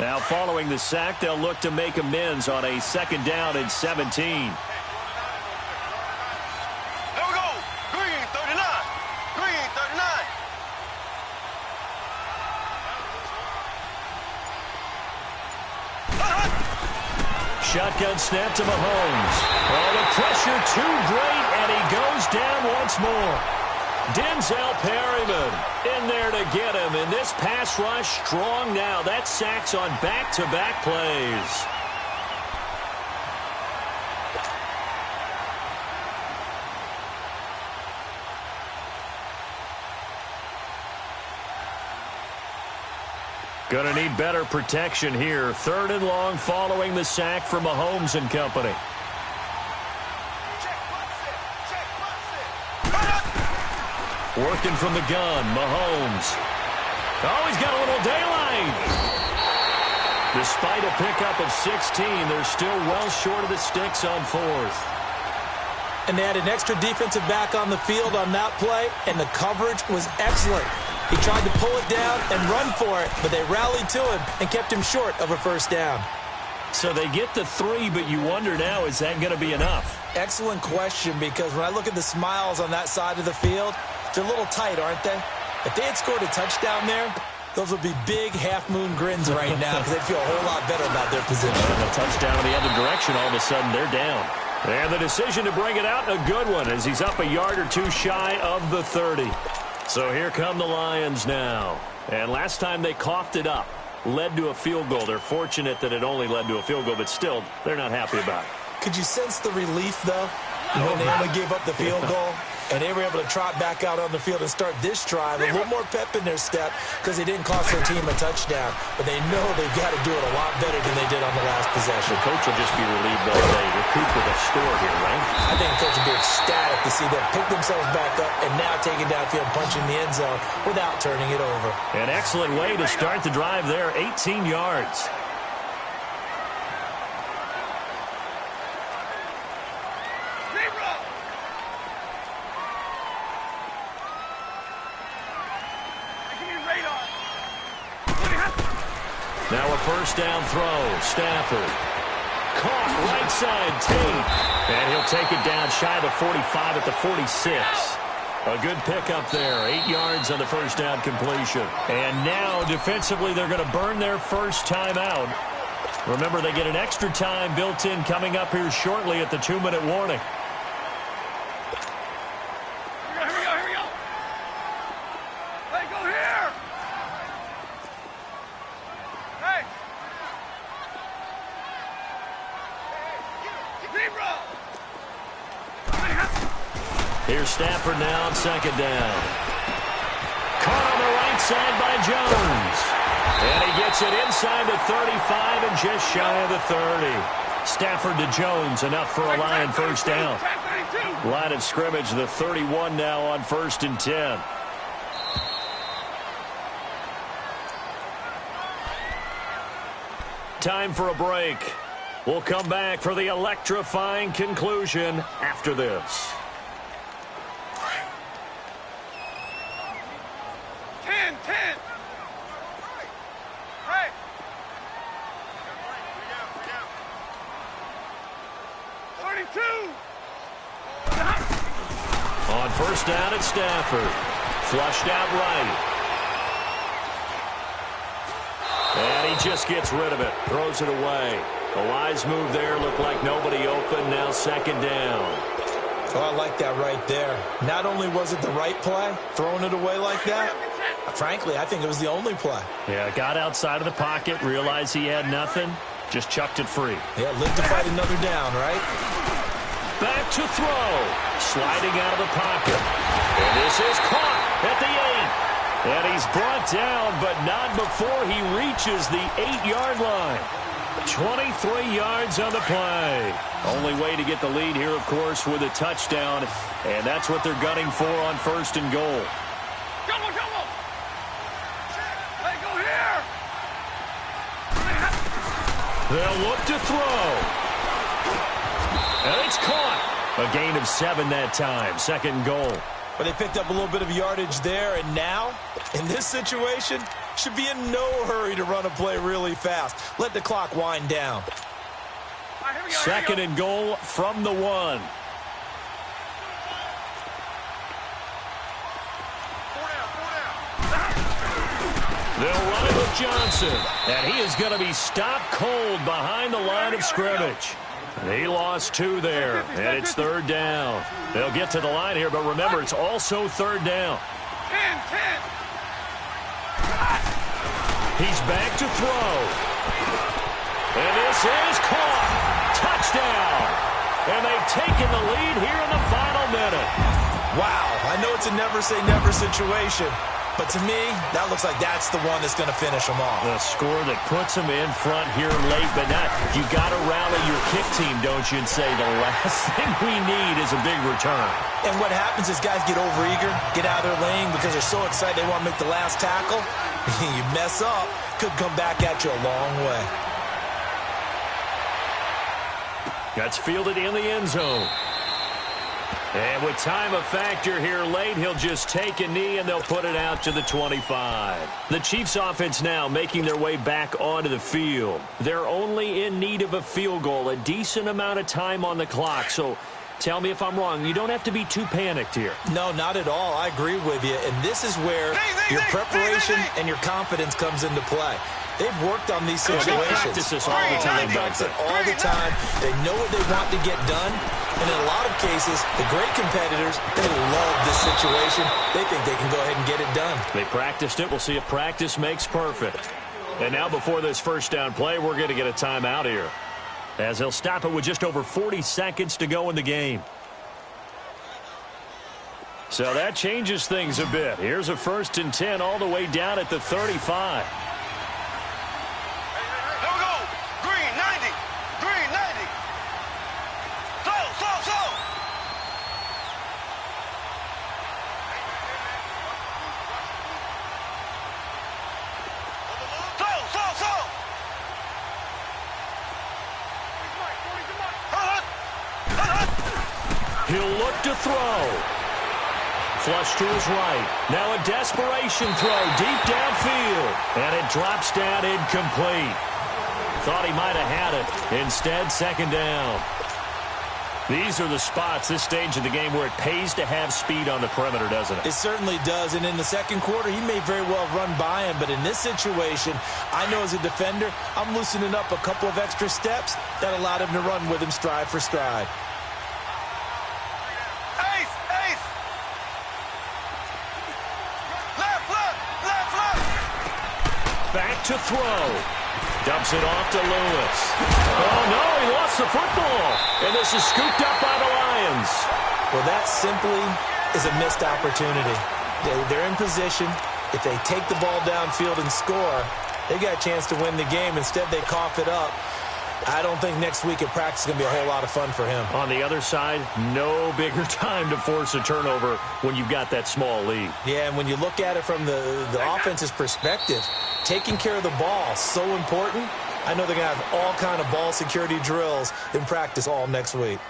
Now, following the sack, they'll look to make amends on a 2nd down and 17. Here we go. Green, 39. Green, 39. Shotgun snap to Mahomes. Oh, the pressure too great, and he goes down once more. Denzel Perryman in there to get him, and this pass rush strong now. That sacks on back-to-back plays. Going to need better protection here. 3rd and long following the sack from Mahomes and company. Working from the gun, Mahomes. Oh, he's got a little daylight. Despite a pickup of 16, they're still well short of the sticks on 4th. And they had an extra defensive back on the field on that play, and the coverage was excellent. He tried to pull it down and run for it, but they rallied to him and kept him short of a 1st down. So they get the 3, but you wonder now, is that going to be enough? Excellent question, because when I look at the smiles on that side of the field, they're a little tight, aren't they? If they had scored a touchdown there, those would be big half-moon grins right now because they'd feel a whole lot better about their position. And a touchdown in the other direction, all of a sudden they're down. And the decision to bring it out, a good one, as he's up a yard or two shy of the 30. So here come the Lions now. And last time they coughed it up, led to a field goal. They're fortunate that it only led to a field goal, but still, they're not happy about it. Could you sense the relief, though, when they only gave up the field goal? And they were able to trot back out on the field and start this drive. A little more pep in their step because they didn't cost their team a touchdown. But they know they've got to do it a lot better than they did on the last possession. The coach will just be relieved all day. Recoup with a score here, right? I think the coach will be ecstatic to see them pick themselves back up and now take it downfield, punching the end zone without turning it over. An excellent way to start the drive there, 18 yards. Now a 1st down throw. Stafford. Caught right side, Tate. And he'll take it down shy of the 45 at the 46. A good pickup there. 8 yards on the 1st down completion. And now defensively they're going to burn their first timeout. Remember, they get an extra time built in coming up here shortly at the 2-minute warning. Here's Stafford now on second down. Caught on the right side by Jones. And he gets it inside the 35 and just shy of the 30. Stafford to Jones, enough for a Lion first down. Line of scrimmage, the 31 now on 1st and 10. Time for a break. We'll come back for the electrifying conclusion after this. 10. 32. On first down, it's Stafford. Flushed out right. And he just gets rid of it. Throws it away. A wise move there. Looked like nobody open. Now second down. Oh, I like that right there. Not only was it the right play, throwing it away like that, frankly, I think it was the only play. Yeah, got outside of the pocket, realized he had nothing, just chucked it free. Yeah, live to fight another down, right? Back to throw. Sliding out of the pocket. And this is caught at the 8. And he's brought down, but not before he reaches the 8-yard line. 23 yards on the play. Only way to get the lead here, of course, with a touchdown. And that's what they're gunning for on 1st and goal. Come on. Hey, go here. They'll look to throw. And it's caught. A gain of 7 that time. 2nd and goal. But they picked up a little bit of yardage there, and now, in this situation, should be in no hurry to run a play really fast. Let the clock wind down. Right, here we go, 2nd and goal from the 1. They'll run it with Johnson, and he is going to be stopped cold behind the line of scrimmage. He lost 2 there, and it's 3rd down. They'll get to the line here, but remember, it's also 3rd down. 10. He's back to throw. And this is caught. Touchdown. And they've taken the lead here in the final minute. Wow, I know it's a never-say-never situation, but to me, that looks like that's the one that's going to finish them off. The score that puts them in front here late, but not. You got to rally your kick team, don't you, and say the last thing we need is a big return. And what happens is guys get overeager, get out of their lane because they're so excited they want to make the last tackle. You mess up, could come back at you a long way. That's fielded in the end zone. And with time a factor here late, he'll just take a knee and they'll put it out to the 25. The Chiefs offense now making their way back onto the field. They're only in need of a field goal, a decent amount of time on the clock. So tell me if I'm wrong. You don't have to be too panicked here. No, not at all. I agree with you. And this is where your preparation and your confidence comes into play. They've worked on these situations. They practice this all the time. They practice it all the time. They know what they want to get done. And in a lot of cases, the great competitors, they love this situation. They think they can go ahead and get it done. They practiced it. We'll see if practice makes perfect. And now before this first down play, we're going to get a timeout here, as he'll stop it with just over 40 seconds to go in the game. So that changes things a bit. Here's a 1st and 10 all the way down at the 35. He'll look to throw. Flush to his right. Now a desperation throw deep downfield. And it drops down incomplete. Thought he might have had it. Instead, 2nd down. These are the spots, this stage of the game, where it pays to have speed on the perimeter, doesn't it? It certainly does. And in the second quarter, he may very well run by him. But in this situation, I know as a defender, I'm loosening up a couple of extra steps that allowed him to run with him stride for stride. Back to throw. Dumps it off to Lewis. Oh, no, he lost the football. And this is scooped up by the Lions. Well, that simply is a missed opportunity. They're in position. If they take the ball downfield and score, they got a chance to win the game. Instead, they cough it up. I don't think next week at practice is going to be a whole lot of fun for him. On the other side, no bigger time to force a turnover when you've got that small lead. Yeah, and when you look at it from the offense's perspective, taking care of the ball, so important. I know they're going to have all kind of ball security drills in practice all next week.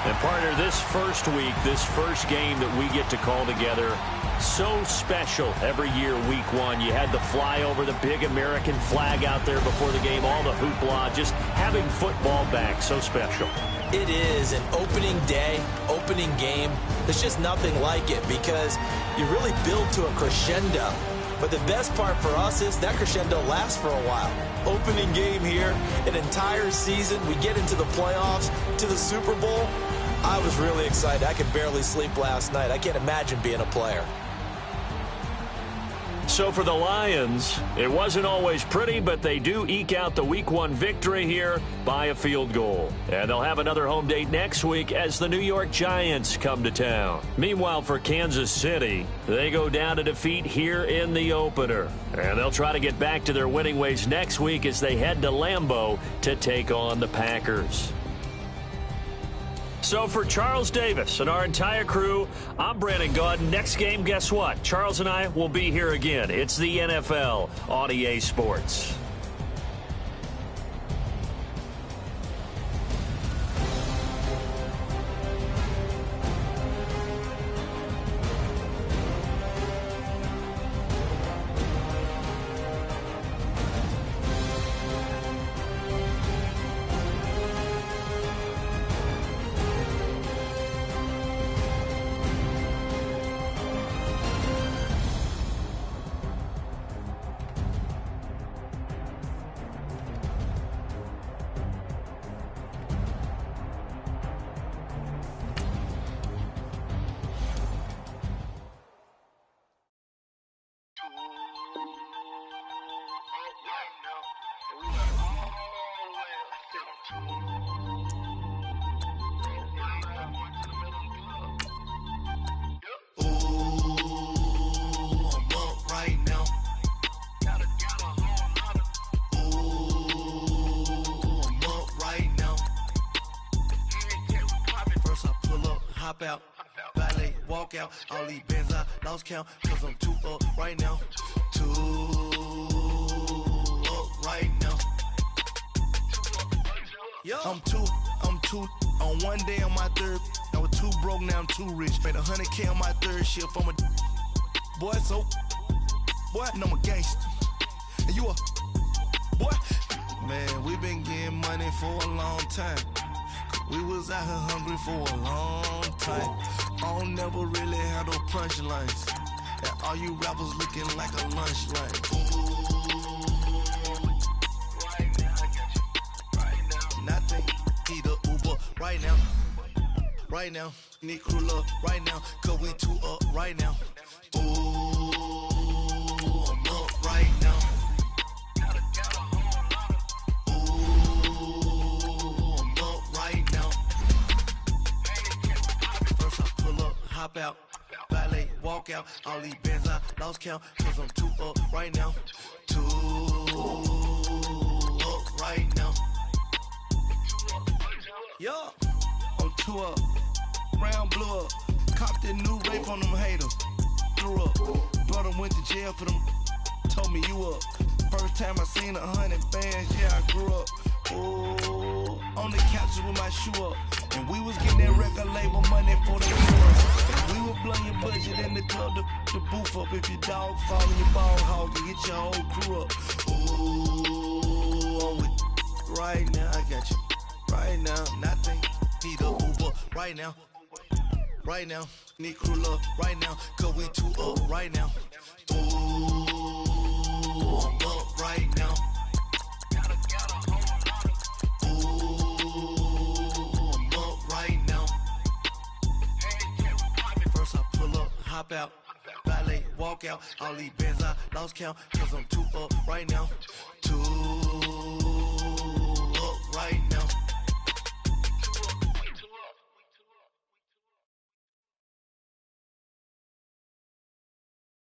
And partner, this first week, this first game that we get to call together, so special every year, week one. You had the flyover, the big American flag out there before the game, all the hoopla, just having football back, so special. It is an opening day, opening game. There's just nothing like it because you really build to a crescendo. But the best part for us is that crescendo lasts for a while. Opening game here, an entire season. We get into the playoffs, to the Super Bowl. I was really excited. I could barely sleep last night. I can't imagine being a player. So for the Lions, it wasn't always pretty, but they do eke out the week one victory here by a field goal. And they'll have another home date next week as the New York Giants come to town. Meanwhile, for Kansas City, they go down to defeat here in the opener. And they'll try to get back to their winning ways next week as they head to Lambeau to take on the Packers. So for Charles Davis and our entire crew, I'm Brandon Gaudin. Next game, guess what? Charles and I will be here again. It's the NFL on EA Sports. Out, valet, walk out, all these bands I lost count, cause I'm too up right now, too up right now. Yo, I'm too, on one day on my third, I was too broke, now I'm too rich, made 100K on my third shift, I'm a boy, so, boy, and I'm a gangster, and you a, boy, man, we been getting money for a long time. We was out here hungry for a long time. I don't never really have no punchlines. And all you rappers looking like a lunch line. Right now, I got you. Right now. Nothing. Eat a Uber right now. Right now. Need crew love right now. Cause we too up right now. Ooh, I'm up right now. Hop out, valet, walk out, all these bands I lost count, cause I'm too up right now, too up right now. Yo, I'm too up, round blew up, copped that new rape on them haters, threw up, brother went to jail for them, told me you up, First time I seen 100 bands, yeah, I grew up. Ooh, on the couches with my shoe up. And we was getting that record label money for the tours. And we were blowing your budget in the club to boof up. If your dog fall in your ball hog and get your whole crew up. Ooh, I'm with right now, I got you. Right now, nothing. Need a Uber right now. Right now, need crew love right now. Cause we two up right now. Ooh, I'm up right now. Hop out, valet, walk out. All these bands I lost count, cause I'm too up right now. Too